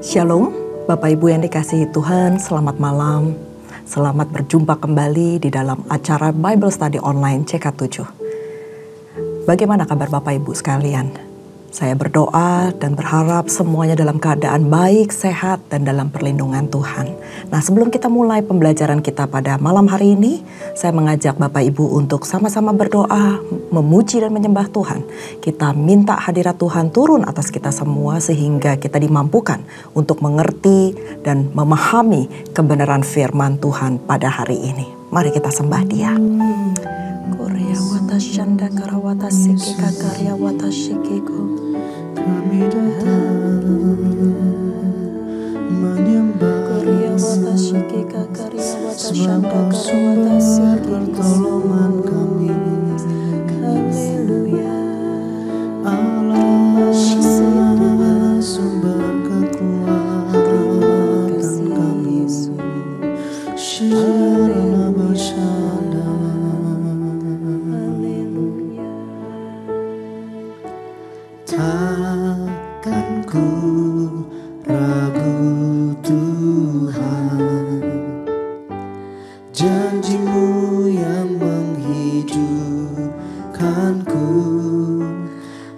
Shalom, Bapak Ibu yang dikasihi Tuhan, selamat malam. Selamat berjumpa kembali di dalam acara Bible Study Online CK7. Bagaimana kabar Bapak Ibu sekalian? Saya berdoa dan berharap semuanya dalam keadaan baik, sehat, dan dalam perlindungan Tuhan. Nah, sebelum kita mulai pembelajaran kita pada malam hari ini, saya mengajak Bapak Ibu untuk sama-sama berdoa, memuji dan menyembah Tuhan. Kita minta hadirat Tuhan turun atas kita semua sehingga kita dimampukan untuk mengerti dan memahami kebenaran firman Tuhan pada hari ini. Mari kita sembah Dia. Korea wata shanda karawata siki kakarya wata shikiku. Kami datang menyembah Korea wata shiki kakarya wata shanda sebagai karawata sumber siki. pertolongan kami. Haleluya. Allah sumber kekuatan kami. Syirana masyada. Takkan ku ragu Tuhan, janji-Mu yang menghidupkanku,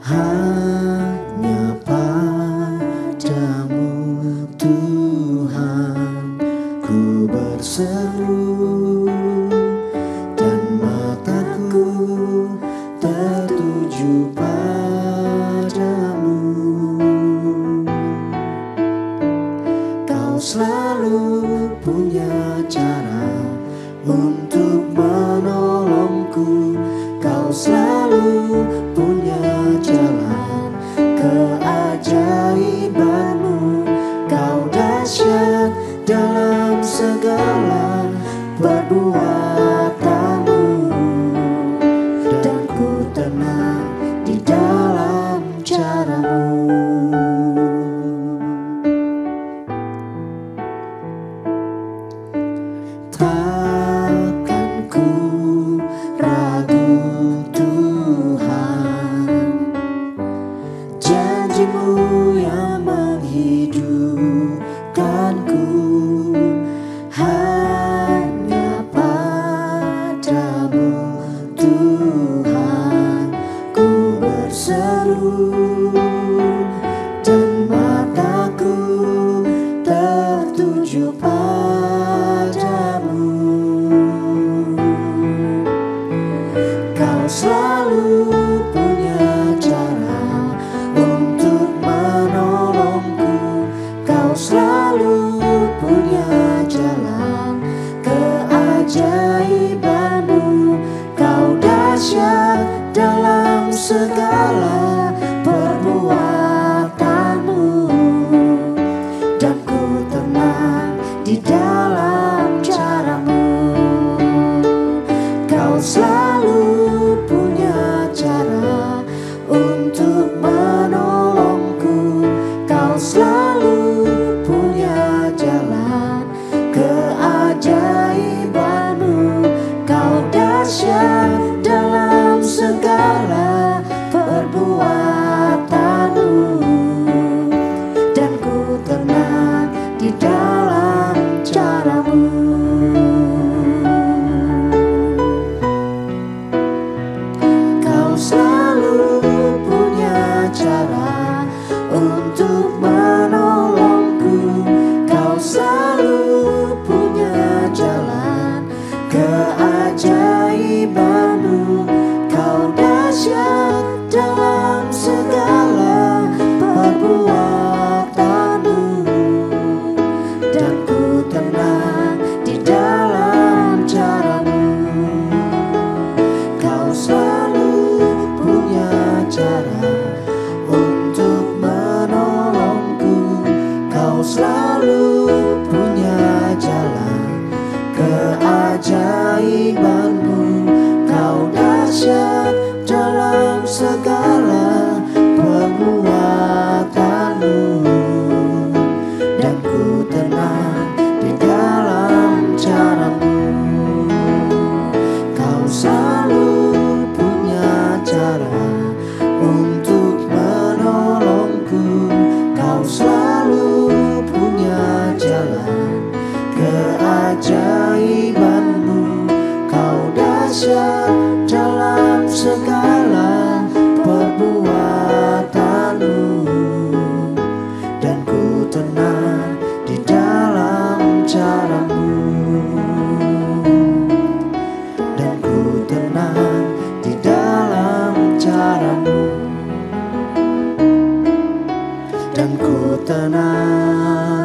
hanya padamu Tuhan ku berseru, dan mataku tertuju padamu. Kau selalu punya cara untuk menolongku. Kau selalu punya jalan keajaiban-Mu. Kau dahsyat dalam segala perbuatan-Mu, dan ku tenang di dalam cara-Mu. Takkan ku ragu Tuhan, janji-Mu yang menghidupkanku, hanya padamu Tuhan ku berseru, dan mataku tertuju padamu. Kau selalu punya cara untuk menolongku. Kau selalu punya jalan keajaiban-Mu. Kau dahsyat dalam segala perbuatan-Mu, dan ku tenang di dalam cara-Mu. Kau selalu punya cara untuk menolongku. Kau selalu punya jalan keajaiban-Mu. Kau dahsyat dalam segala perbuatan-Mu, dan ku tenang di dalam cara-Mu. Kau selalu punya cara untuk menolongku. Kau selalu punya jalan keajaiban-Mu. Kau dahsyat dalam segala perbuatan-Mu, dan ku tenang di dalam cara-Mu. Kau selalu punya cara untuk menolongku. dan ku tenang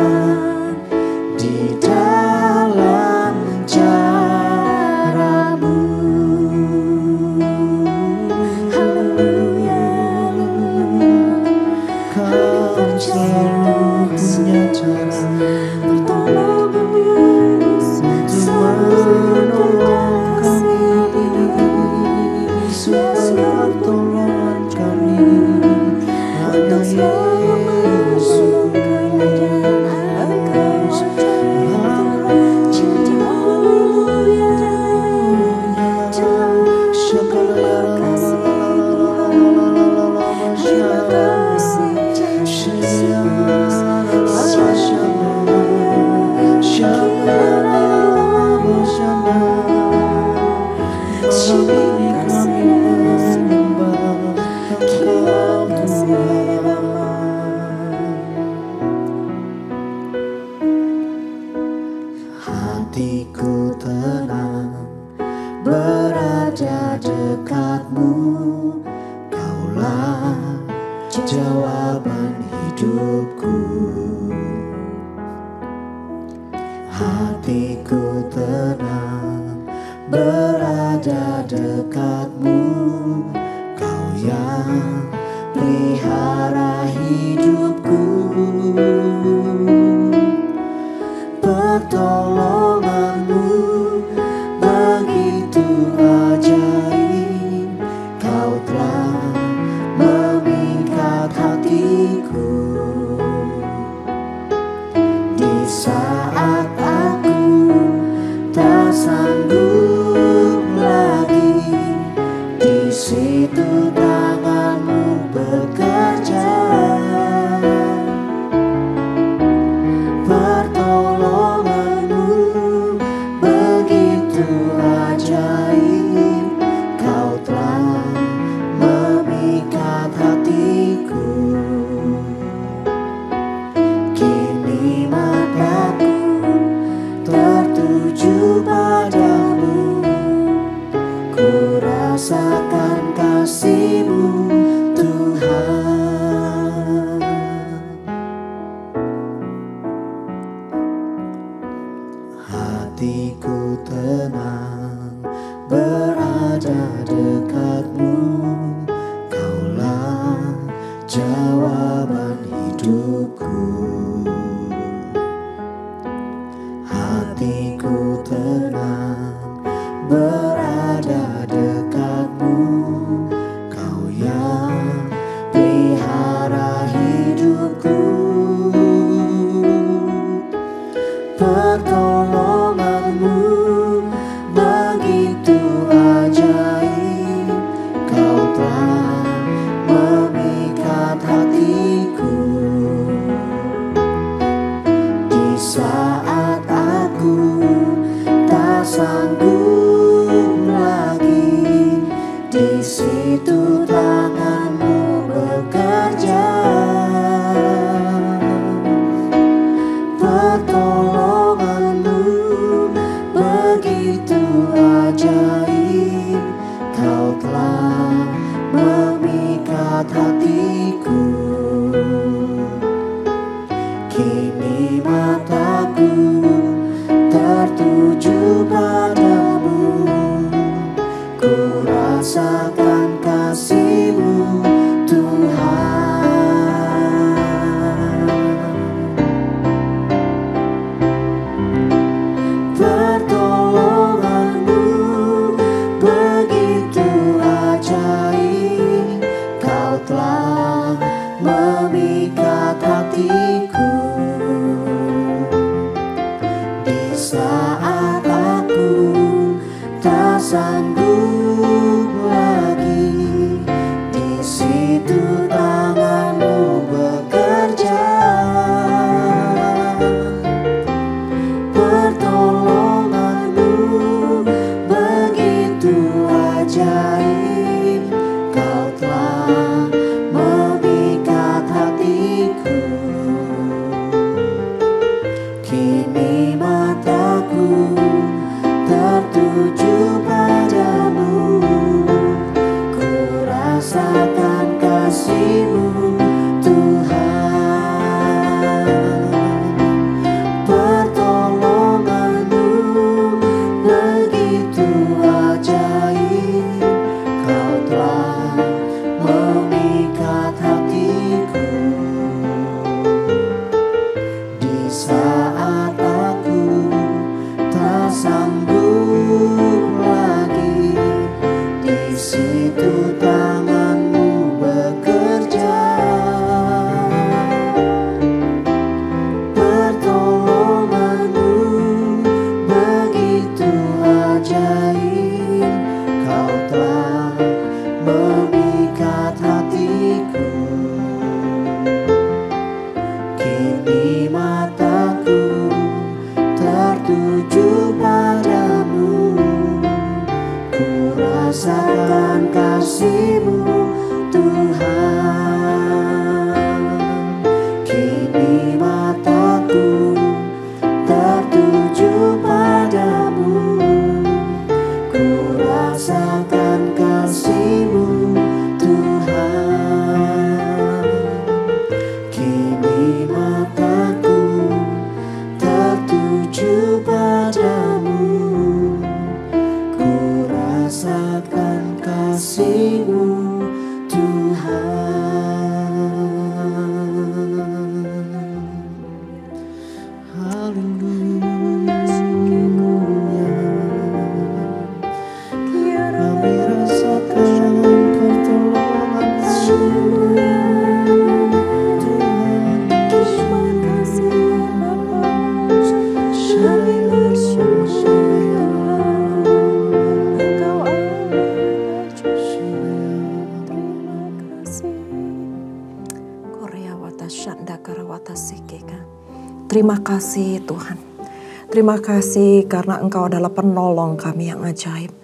di dalam caramu. Haleluya, Kau selalu punya cara untuk menolong kami, supaya pertolongan kami hanya Yesus. Hatiku tenang berada dekatmu, Kaulah jawaban hidupku. Hatiku tenang berada dekatmu, Kau yang pelihara hidupku. Pertolonganmu begitu ajaib, Kau telah memikat hatiku. Di saat aku tak sanggup lagi, di situ tanganmu bekerja. Pertolonganmu begitu ajaib, Kau telah memikat hatiku. Kini mataku mataku tertuju padamu. Ku rasakan kasih-Mu Tuhan. Haleluya. Kami rasakan pertolongan-Mu Tuhan. Terima kasih Bapa, kami bersyukur Engkau Allah terima kasih. Korea wata shanda karawata sikeka. Terima kasih Tuhan. Terima kasih karena Engkau adalah penolong kami yang ajaib.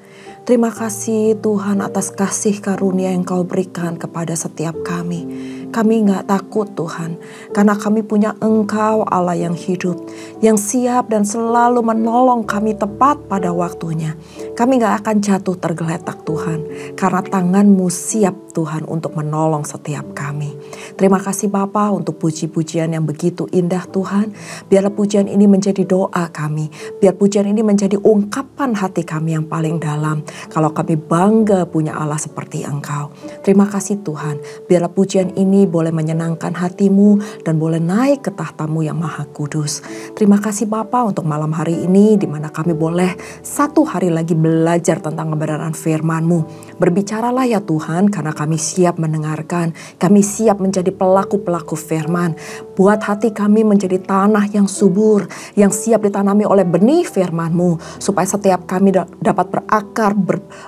Terima kasih Tuhan atas kasih karunia yang Kau berikan kepada setiap kami. Kami gak takut Tuhan, karena kami punya Engkau Allah yang hidup, yang siap dan selalu menolong kami tepat pada waktunya. Kami gak akan jatuh tergeletak Tuhan, karena tangan-Mu siap Tuhan untuk menolong setiap kami. Terima kasih Bapa untuk puji-pujian yang begitu indah Tuhan. Biarlah pujian ini menjadi doa kami, biar pujian ini menjadi ungkapan hati kami yang paling dalam. Kalau kami bangga punya Allah seperti Engkau. Terima kasih Tuhan, biarlah pujian ini boleh menyenangkan hati-Mu dan boleh naik ke tahta-Mu yang maha kudus. Terima kasih Bapa untuk malam hari ini di mana kami boleh satu hari lagi belajar tentang kebenaran firman-Mu. Berbicaralah ya Tuhan, karena kami siap mendengarkan, kami siap menjadi pelaku-pelaku firman. Buat hati kami menjadi tanah yang subur, yang siap ditanami oleh benih firman-Mu, supaya setiap kami dapat berakar,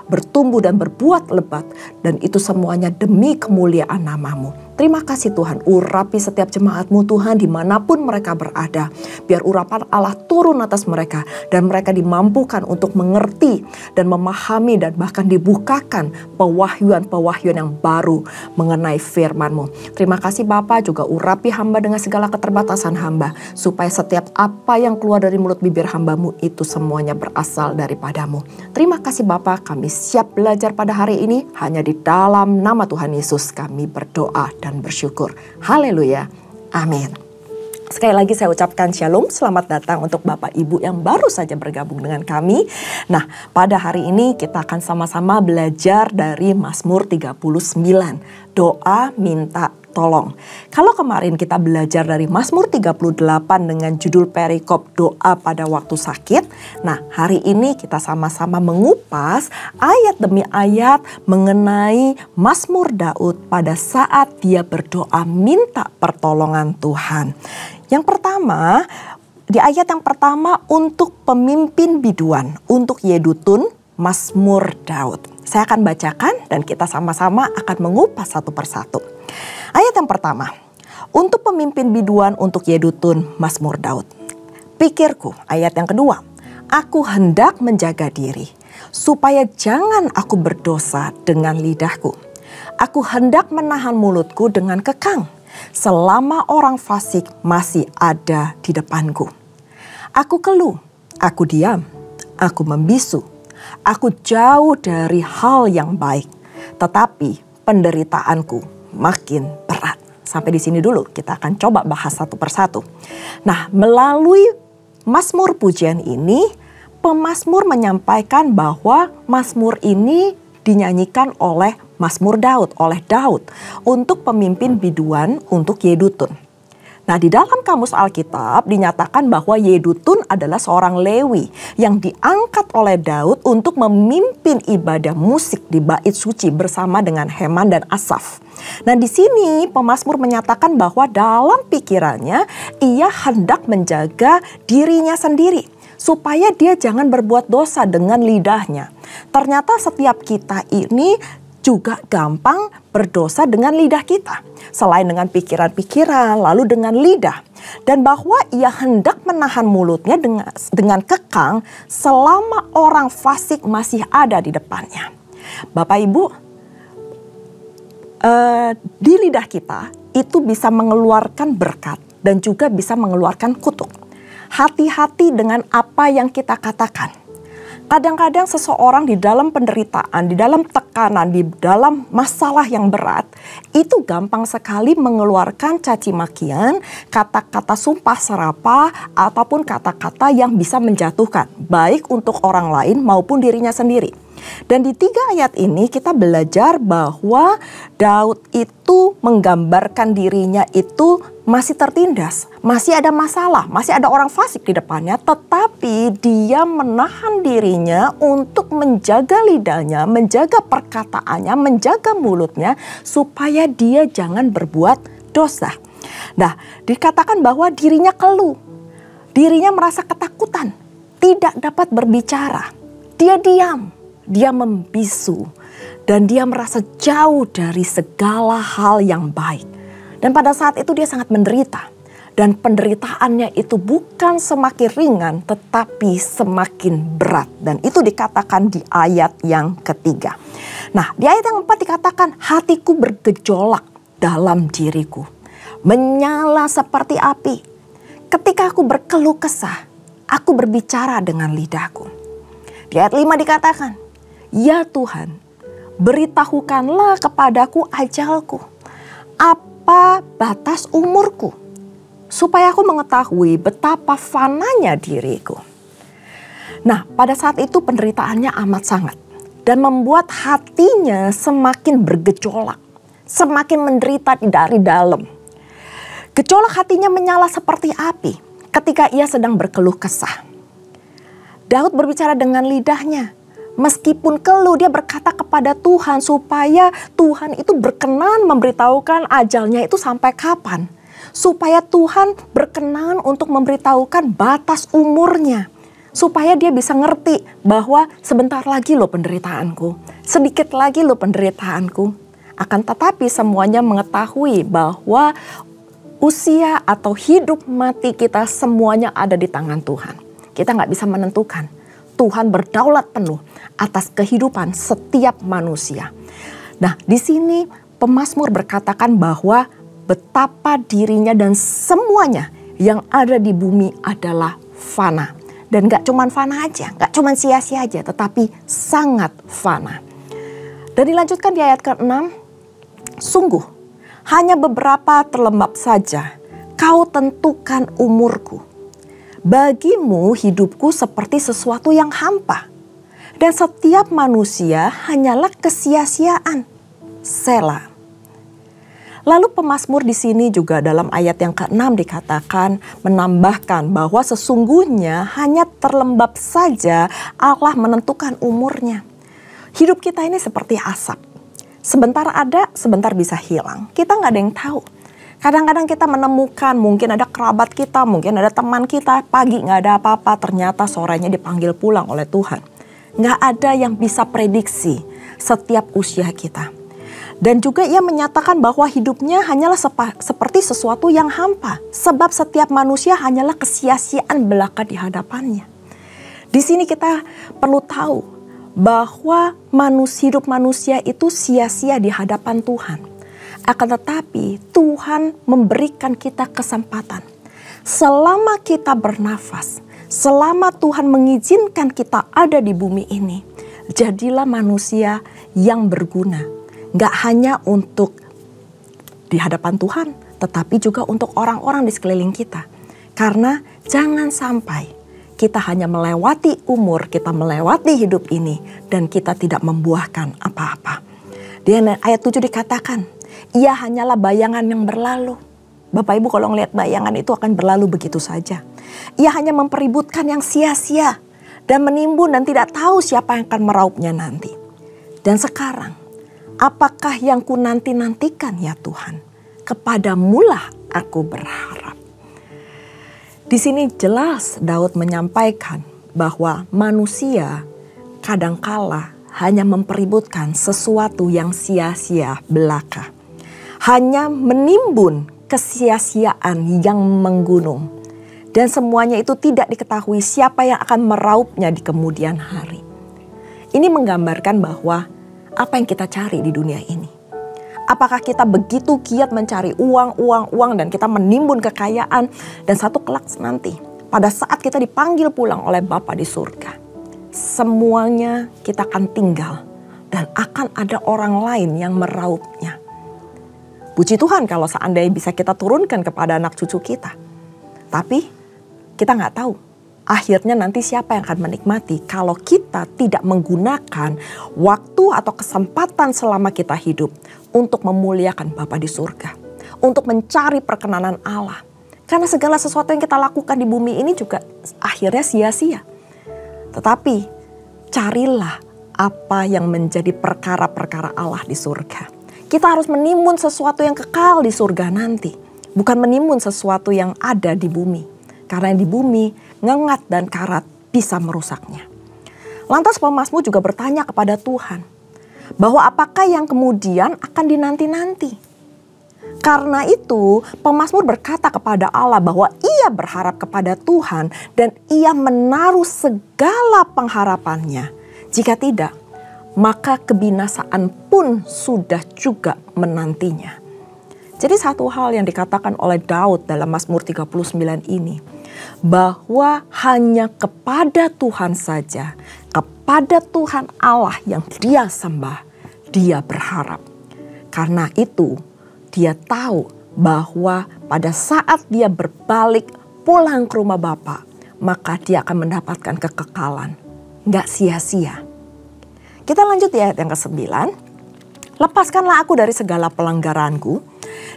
bertumbuh dan berbuat lebat, dan itu semuanya demi kemuliaan nama-Mu. Terima kasih Tuhan, urapi setiap jemaat-Mu Tuhan dimanapun mereka berada. Biar urapan Allah turun atas mereka dan mereka dimampukan untuk mengerti dan memahami dan bahkan dibukakan pewahyuan-pewahyuan yang baru mengenai firman-Mu. Terima kasih Bapa, juga urapi hamba dengan segala keterbatasan hamba, supaya setiap apa yang keluar dari mulut bibir hamba-Mu itu semuanya berasal daripada-Mu. Terima kasih Bapa, kami siap belajar pada hari ini, hanya di dalam nama Tuhan Yesus kami berdoa dan bersyukur. Haleluya. Amin. Sekali lagi saya ucapkan shalom, selamat datang untuk Bapak Ibu yang baru saja bergabung dengan kami. Nah, pada hari ini kita akan sama-sama belajar dari Mazmur 39, doa minta tolong. Kalau kemarin kita belajar dari Mazmur 38 dengan judul perikop doa pada waktu sakit. Nah, hari ini kita sama-sama mengupas ayat demi ayat mengenai Mazmur Daud pada saat dia berdoa minta pertolongan Tuhan. Yang pertama, di ayat yang pertama untuk pemimpin biduan, untuk Yedutun, Mazmur Daud. Saya akan bacakan dan kita sama-sama akan mengupas satu persatu. Ayat yang pertama, untuk pemimpin biduan untuk Yedutun, Mazmur Daud. Pikirku, ayat yang kedua, aku hendak menjaga diri, supaya jangan aku berdosa dengan lidahku. Aku hendak menahan mulutku dengan kekang, selama orang fasik masih ada di depanku. Aku keluh, aku diam, aku membisu, aku jauh dari hal yang baik, tetapi penderitaanku makin berat. Sampai di sini dulu, kita akan coba bahas satu persatu. Nah, melalui Mazmur pujian ini, pemazmur menyampaikan bahwa Mazmur ini dinyanyikan oleh Mazmur Daud, oleh Daud untuk pemimpin biduan untuk Yedutun. Nah, di dalam kamus Alkitab dinyatakan bahwa Yedutun adalah seorang Lewi yang diangkat oleh Daud untuk memimpin ibadah musik di bait suci bersama dengan Heman dan Asaf. Nah, di sini pemazmur menyatakan bahwa dalam pikirannya ia hendak menjaga dirinya sendiri supaya dia jangan berbuat dosa dengan lidahnya. Ternyata setiap kita ini juga gampang berdosa dengan lidah kita. Selain dengan pikiran-pikiran, lalu dengan lidah. Dan bahwa ia hendak menahan mulutnya dengan kekang selama orang fasik masih ada di depannya. Bapak Ibu, di lidah kita itu bisa mengeluarkan berkat dan juga bisa mengeluarkan kutuk. Hati-hati dengan apa yang kita katakan. Kadang-kadang seseorang di dalam penderitaan, di dalam tekanan, di dalam masalah yang berat, itu gampang sekali mengeluarkan caci makian, kata-kata sumpah serapah, ataupun kata-kata yang bisa menjatuhkan, baik untuk orang lain maupun dirinya sendiri. Dan di 3 ayat ini kita belajar bahwa Daud itu menggambarkan dirinya itu masih tertindas, masih ada masalah, masih ada orang fasik di depannya, tetapi dia menahan dirinya untuk menjaga lidahnya, menjaga perkataannya, menjaga mulutnya supaya dia jangan berbuat dosa. Nah, dikatakan bahwa dirinya keluh, dirinya merasa ketakutan, tidak dapat berbicara, dia diam. Dia membisu dan dia merasa jauh dari segala hal yang baik. Dan pada saat itu dia sangat menderita. Dan penderitaannya itu bukan semakin ringan tetapi semakin berat. Dan itu dikatakan di ayat yang ketiga. Nah, di ayat yang 4 dikatakan hatiku bergejolak dalam diriku. Menyala seperti api. Ketika aku berkeluh kesah, aku berbicara dengan lidahku. Di ayat 5 dikatakan, ya Tuhan, beritahukanlah kepadaku ajalku, apa batas umurku, supaya aku mengetahui betapa fananya diriku. Nah, pada saat itu penderitaannya amat sangat dan membuat hatinya semakin bergejolak, semakin menderita dari dalam. Gejolak hatinya menyala seperti api ketika ia sedang berkeluh kesah. Daud berbicara dengan lidahnya. Meskipun keluh, dia berkata kepada Tuhan supaya Tuhan itu berkenan memberitahukan ajalnya itu sampai kapan. Supaya Tuhan berkenan untuk memberitahukan batas umurnya. Supaya dia bisa ngerti bahwa sebentar lagi loh penderitaanku. Sedikit lagi loh penderitaanku. Akan tetapi semuanya mengetahui bahwa usia atau hidup mati kita semuanya ada di tangan Tuhan. Kita nggak bisa menentukan. Tuhan berdaulat penuh atas kehidupan setiap manusia. Nah, di sini pemazmur berkatakan bahwa betapa dirinya dan semuanya yang ada di bumi adalah fana. Dan gak cuman fana aja, gak cuman sia-sia aja, tetapi sangat fana. Dan dilanjutkan di ayat ke-6, sungguh hanya beberapa terlembab saja kau tentukan umurku. Bagimu hidupku seperti sesuatu yang hampa. Dan setiap manusia hanyalah kesia-siaan. Selah. Lalu pemazmur di sini juga dalam ayat yang ke-6 dikatakan menambahkan bahwa sesungguhnya hanya terlembab saja Allah menentukan umurnya. Hidup kita ini seperti asap. Sebentar ada, sebentar bisa hilang. Kita nggak ada yang tahu. Kadang-kadang kita menemukan mungkin ada kerabat kita, mungkin ada teman kita, pagi nggak ada apa-apa, ternyata sorenya dipanggil pulang oleh Tuhan. Nggak ada yang bisa prediksi setiap usia kita. Dan juga ia menyatakan bahwa hidupnya hanyalah seperti sesuatu yang hampa. Sebab setiap manusia hanyalah kesia-siaan belaka di hadapannya. Di sini kita perlu tahu bahwa hidup manusia itu sia-sia di hadapan Tuhan. Akan tetapi Tuhan memberikan kita kesempatan. Selama kita bernafas, selama Tuhan mengizinkan kita ada di bumi ini, jadilah manusia yang berguna. Gak hanya untuk di hadapan Tuhan, tetapi juga untuk orang-orang di sekeliling kita. Karena jangan sampai kita hanya melewati umur, kita melewati hidup ini, dan kita tidak membuahkan apa-apa. Di ayat 7 dikatakan, ia hanyalah bayangan yang berlalu. Bapak Ibu kalau ngelihat bayangan itu akan berlalu begitu saja. Ia hanya mempeributkan yang sia-sia dan menimbun dan tidak tahu siapa yang akan meraupnya nanti. Dan sekarang, apakah yang ku nanti-nantikan ya Tuhan? Kepadamulah aku berharap. Di sini jelas Daud menyampaikan bahwa manusia kadangkala hanya mempeributkan sesuatu yang sia-sia belaka. Hanya menimbun kesia-siaan yang menggunung. Dan semuanya itu tidak diketahui siapa yang akan meraupnya di kemudian hari. Ini menggambarkan bahwa apa yang kita cari di dunia ini. Apakah kita begitu giat mencari uang dan kita menimbun kekayaan dan satu kelak nanti pada saat kita dipanggil pulang oleh Bapa di surga. semuanya kita akan tinggal dan akan ada orang lain yang meraupnya. Puji Tuhan kalau seandainya bisa kita turunkan kepada anak cucu kita. Tapi kita nggak tahu akhirnya nanti siapa yang akan menikmati kalau kita tidak menggunakan waktu atau kesempatan selama kita hidup untuk memuliakan Bapa di surga. Untuk mencari perkenanan Allah. Karena segala sesuatu yang kita lakukan di bumi ini juga akhirnya sia-sia. Tetapi carilah apa yang menjadi perkara-perkara Allah di surga. Kita harus menimbun sesuatu yang kekal di surga nanti. Bukan menimbun sesuatu yang ada di bumi. Karena di bumi ngengat dan karat bisa merusaknya. Lantas pemazmur juga bertanya kepada Tuhan. Bahwa apakah yang kemudian akan dinanti-nanti. Karena itu pemazmur berkata kepada Allah bahwa ia berharap kepada Tuhan dan ia menaruh segala pengharapannya. Jika tidak, maka kebinasaan pun sudah juga menantinya. Jadi satu hal yang dikatakan oleh Daud dalam Mazmur 39 ini, bahwa hanya kepada Tuhan saja, kepada Tuhan Allah yang dia sembah, dia berharap. Karena itu dia tahu bahwa pada saat dia berbalik pulang ke rumah Bapa, maka dia akan mendapatkan kekekalan. Nggak sia-sia. Kita lanjut di ayat yang ke-9. Lepaskanlah aku dari segala pelanggaranku.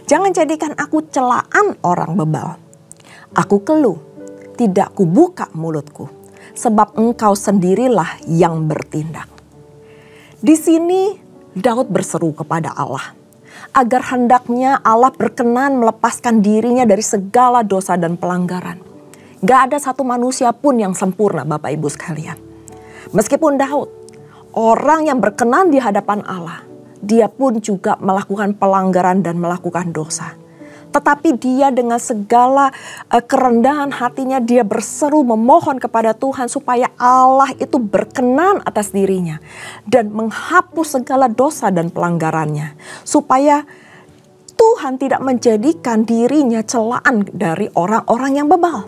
Jangan jadikan aku celaan orang bebal. Aku keluh, tidak kubuka mulutku. Sebab engkau sendirilah yang bertindak. Di sini Daud berseru kepada Allah. Agar hendaknya Allah berkenan melepaskan dirinya dari segala dosa dan pelanggaran. Gak ada satu manusia pun yang sempurna Bapak Ibu sekalian. Meskipun Daud, orang yang berkenan di hadapan Allah, dia pun juga melakukan pelanggaran dan melakukan dosa. Tetapi dia dengan segala kerendahan hatinya dia berseru memohon kepada Tuhan supaya Allah itu berkenan atas dirinya. Dan menghapus segala dosa dan pelanggarannya. Supaya Tuhan tidak menjadikan dirinya celaan dari orang-orang yang bebal.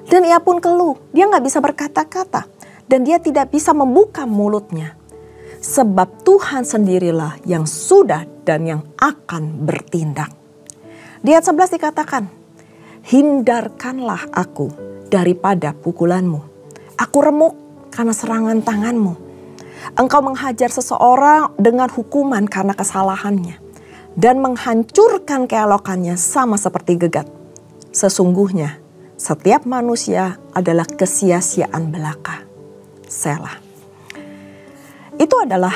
Dan ia pun keluh, dia gak bisa berkata-kata. Dan dia tidak bisa membuka mulutnya. Sebab Tuhan sendirilah yang sudah dan yang akan bertindak. Di ayat 11 dikatakan, hindarkanlah aku daripada pukulanmu. Aku remuk karena serangan tanganmu. Engkau menghajar seseorang dengan hukuman karena kesalahannya. Dan menghancurkan keelokannya sama seperti gegat. Sesungguhnya setiap manusia adalah kesia-siaan belaka. Selah. Itu adalah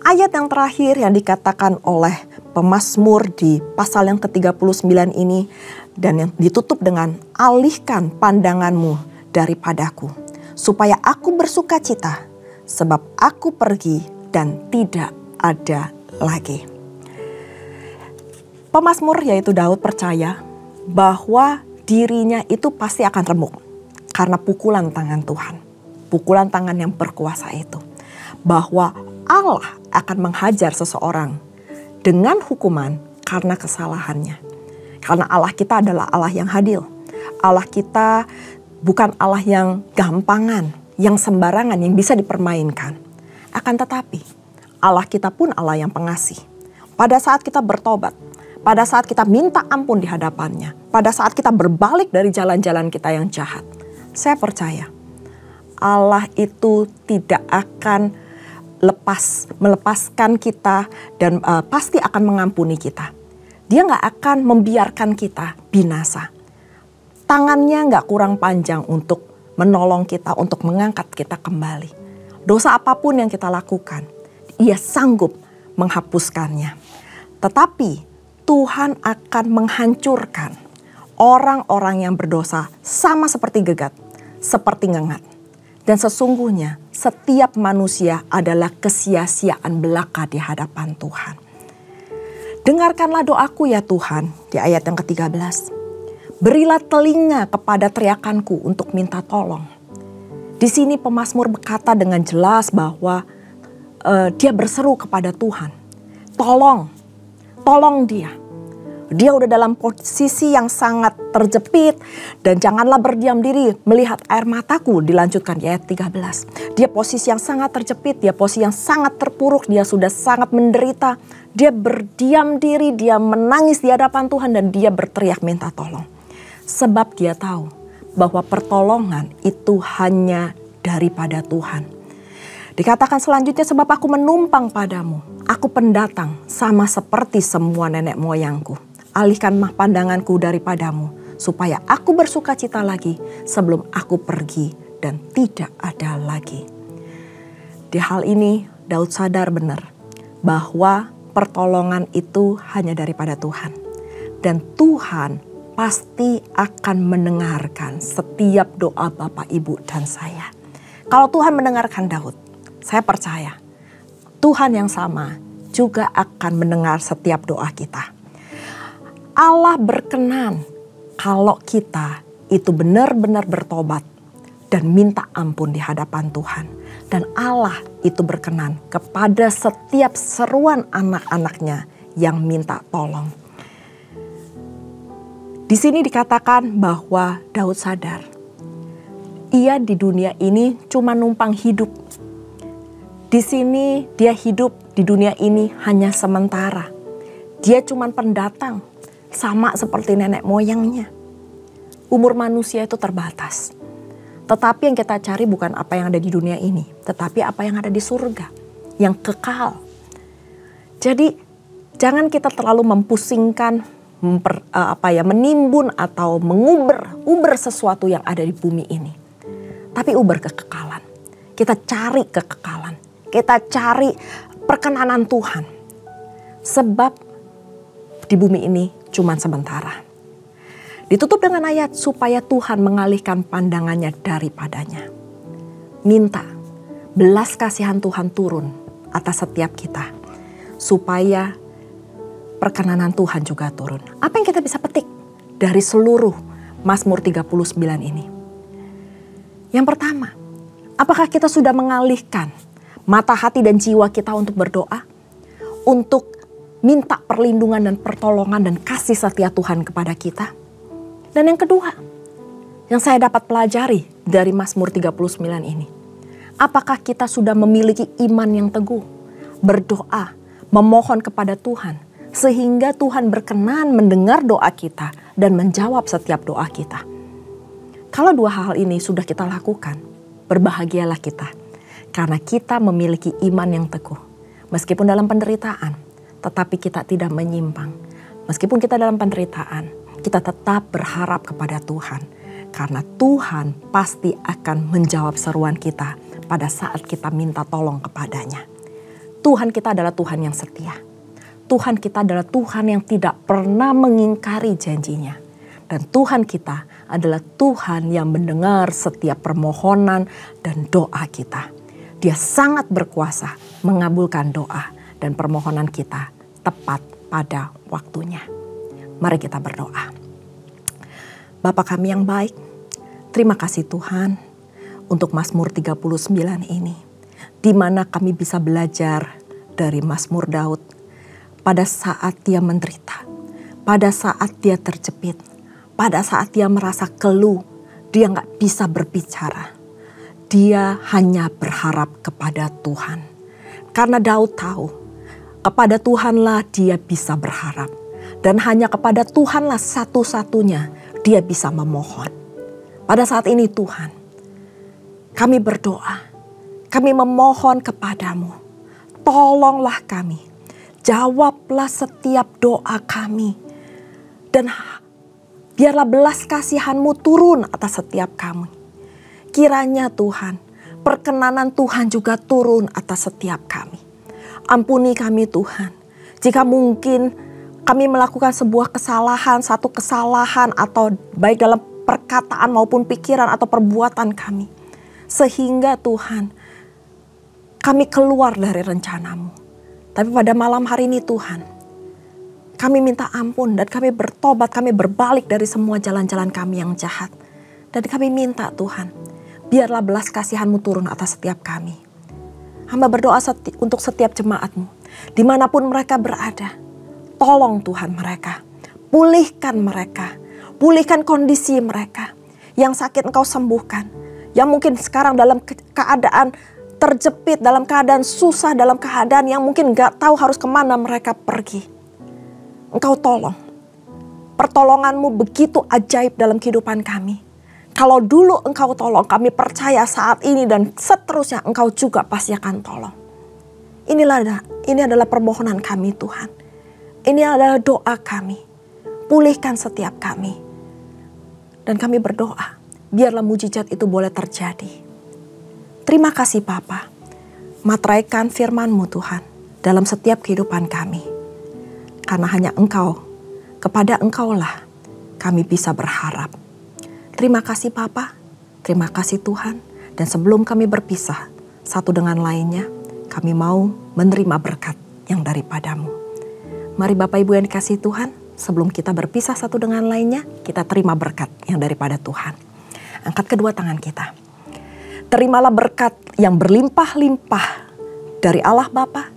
ayat yang terakhir yang dikatakan oleh pemazmur di pasal yang ke-39 ini. Dan yang ditutup dengan alihkan pandanganmu daripadaku. Supaya aku bersuka cita sebab aku pergi dan tidak ada lagi. Pemazmur yaitu Daud percaya bahwa dirinya itu pasti akan remuk. Karena pukulan tangan Tuhan. Pukulan tangan yang berkuasa itu. Bahwa Allah akan menghajar seseorang dengan hukuman karena kesalahannya. Karena Allah kita adalah Allah yang adil. Allah kita bukan Allah yang gampangan, yang sembarangan, yang bisa dipermainkan. Akan tetapi Allah kita pun Allah yang pengasih. Pada saat kita bertobat, pada saat kita minta ampun di hadapannya, pada saat kita berbalik dari jalan-jalan kita yang jahat, saya percaya Allah itu tidak akan melepaskan kita dan pasti akan mengampuni kita. Dia gak akan membiarkan kita binasa. Tangannya gak kurang panjang untuk menolong kita, untuk mengangkat kita kembali. Dosa apapun yang kita lakukan, ia sanggup menghapuskannya. Tetapi Tuhan akan menghancurkan orang-orang yang berdosa sama seperti gegat, seperti ngengat. Dan sesungguhnya setiap manusia adalah kesia-siaan belaka di hadapan Tuhan. Dengarkanlah doaku ya Tuhan di ayat yang ke-13. Berilah telinga kepada teriakanku untuk minta tolong. Di sini pemazmur berkata dengan jelas bahwa dia berseru kepada Tuhan. Tolong dia. Dia udah dalam posisi yang sangat terjepit. Dan janganlah berdiam diri melihat air mataku, dilanjutkan di ayat 13. Dia posisi yang sangat terjepit, dia posisi yang sangat terpuruk, dia sudah sangat menderita. Dia berdiam diri, dia menangis di hadapan Tuhan dan dia berteriak minta tolong. Sebab dia tahu bahwa pertolongan itu hanya daripada Tuhan. Dikatakan selanjutnya, sebab aku menumpang padamu, aku pendatang sama seperti semua nenek moyangku. Alihkan pandanganku daripadamu, supaya aku bersuka cita lagi sebelum aku pergi dan tidak ada lagi. Di hal ini Daud sadar benar bahwa pertolongan itu hanya daripada Tuhan. Dan Tuhan pasti akan mendengarkan setiap doa Bapak, Ibu, dan saya. Kalau Tuhan mendengarkan Daud, saya percaya Tuhan yang sama juga akan mendengar setiap doa kita. Allah berkenan kalau kita itu benar-benar bertobat dan minta ampun di hadapan Tuhan. Dan Allah itu berkenan kepada setiap seruan anak-anaknya yang minta tolong. Di sini dikatakan bahwa Daud sadar, ia di dunia ini cuma numpang hidup. Di sini dia hidup di dunia ini hanya sementara. Dia cuma pendatang, sama seperti nenek moyangnya. Umur manusia itu terbatas. Tetapi yang kita cari bukan apa yang ada di dunia ini, tetapi apa yang ada di surga, yang kekal. Jadi jangan kita terlalu mempusingkan, menimbun atau menguber sesuatu yang ada di bumi ini. Tapi uber kekekalan. Kita cari kekekalan. Kita cari perkenanan Tuhan. Sebab di bumi ini cuma sementara. Ditutup dengan ayat supaya Tuhan mengalihkan pandangannya daripadanya. Minta belas kasihan Tuhan turun atas setiap kita. Supaya perkenanan Tuhan juga turun. Apa yang kita bisa petik dari seluruh Mazmur 39 ini? Yang pertama, apakah kita sudah mengalihkan mata hati dan jiwa kita untuk berdoa? Untuk minta perlindungan dan pertolongan dan kasih setia Tuhan kepada kita? Dan yang kedua, yang saya dapat pelajari dari Mazmur 39 ini. Apakah kita sudah memiliki iman yang teguh? Berdoa, memohon kepada Tuhan. Sehingga Tuhan berkenan mendengar doa kita dan menjawab setiap doa kita. Kalau dua hal ini sudah kita lakukan, berbahagialah kita. Karena kita memiliki iman yang teguh. Meskipun dalam penderitaan, tetapi kita tidak menyimpang. Meskipun kita dalam penderitaan, kita tetap berharap kepada Tuhan. Karena Tuhan pasti akan menjawab seruan kita pada saat kita minta tolong kepadanya. Tuhan kita adalah Tuhan yang setia. Tuhan kita adalah Tuhan yang tidak pernah mengingkari janjinya. Dan Tuhan kita adalah Tuhan yang mendengar setiap permohonan dan doa kita. Dia sangat berkuasa mengabulkan doa dan permohonan kita tepat pada waktunya. Mari kita berdoa. Bapa kami yang baik, terima kasih Tuhan untuk Mazmur 39 ini. Di mana kami bisa belajar dari Mazmur Daud pada saat dia menderita, pada saat dia terjepit, pada saat dia merasa keluh, dia gak bisa berbicara. Dia hanya berharap kepada Tuhan. Karena Daud tahu, kepada Tuhanlah dia bisa berharap. Dan hanya kepada Tuhanlah satu-satunya dia bisa memohon. Pada saat ini Tuhan, kami berdoa, kami memohon kepadamu. Tolonglah kami, jawablah setiap doa kami. Dan biarlah belas kasihan-Mu turun atas setiap kami. Kiranya Tuhan, perkenanan Tuhan juga turun atas setiap kami. Ampuni kami Tuhan, jika mungkin kami melakukan sebuah kesalahan, satu kesalahan atau baik dalam perkataan maupun pikiran atau perbuatan kami. Sehingga Tuhan, kami keluar dari rencana-Mu. Tapi pada malam hari ini Tuhan, kami minta ampun dan kami bertobat, kami berbalik dari semua jalan-jalan kami yang jahat. Dan kami minta Tuhan, biarlah belas kasihan-Mu turun atas setiap kami. Hamba berdoa untuk setiap jemaat-Mu, dimanapun mereka berada. Tolong Tuhan mereka, Pulihkan mereka. Pulihkan kondisi mereka. Yang sakit Engkau sembuhkan. Yang mungkin sekarang dalam keadaan terjepit, dalam keadaan susah, dalam keadaan yang mungkin gak tahu harus kemana mereka pergi. Engkau tolong. Pertolongan-Mu begitu ajaib dalam kehidupan kami. Kalau dulu Engkau tolong, kami percaya saat ini dan seterusnya Engkau juga pasti akan tolong. Ini adalah permohonan kami Tuhan. Ini adalah doa kami. Pulihkan setiap kami. Dan kami berdoa, biarlah mujizat itu boleh terjadi. Terima kasih Bapa. Materaikan firman-Mu Tuhan dalam setiap kehidupan kami. Karena hanya Engkau, kepada Engkaulah kami bisa berharap. Terima kasih Bapa, terima kasih Tuhan. Dan sebelum kami berpisah satu dengan lainnya, kami mau menerima berkat yang daripada-Mu. Mari Bapak Ibu yang dikasihi Tuhan, sebelum kita berpisah satu dengan lainnya, kita terima berkat yang daripada Tuhan. Angkat kedua tangan kita. Terimalah berkat yang berlimpah-limpah dari Allah Bapa,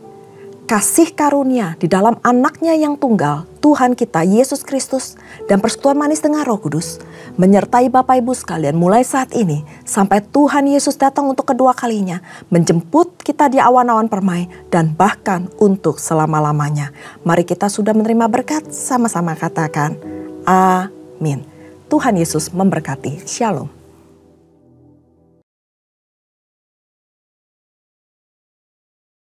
kasih karunia di dalam anaknya yang tunggal, Tuhan kita Yesus Kristus, dan persekutuan manis dengan Roh Kudus, menyertai Bapak Ibu sekalian mulai saat ini, sampai Tuhan Yesus datang untuk kedua kalinya, menjemput kita di awan-awan permai, dan bahkan untuk selama-lamanya. Mari kita sudah menerima berkat, sama-sama katakan, amin. Tuhan Yesus memberkati. Shalom.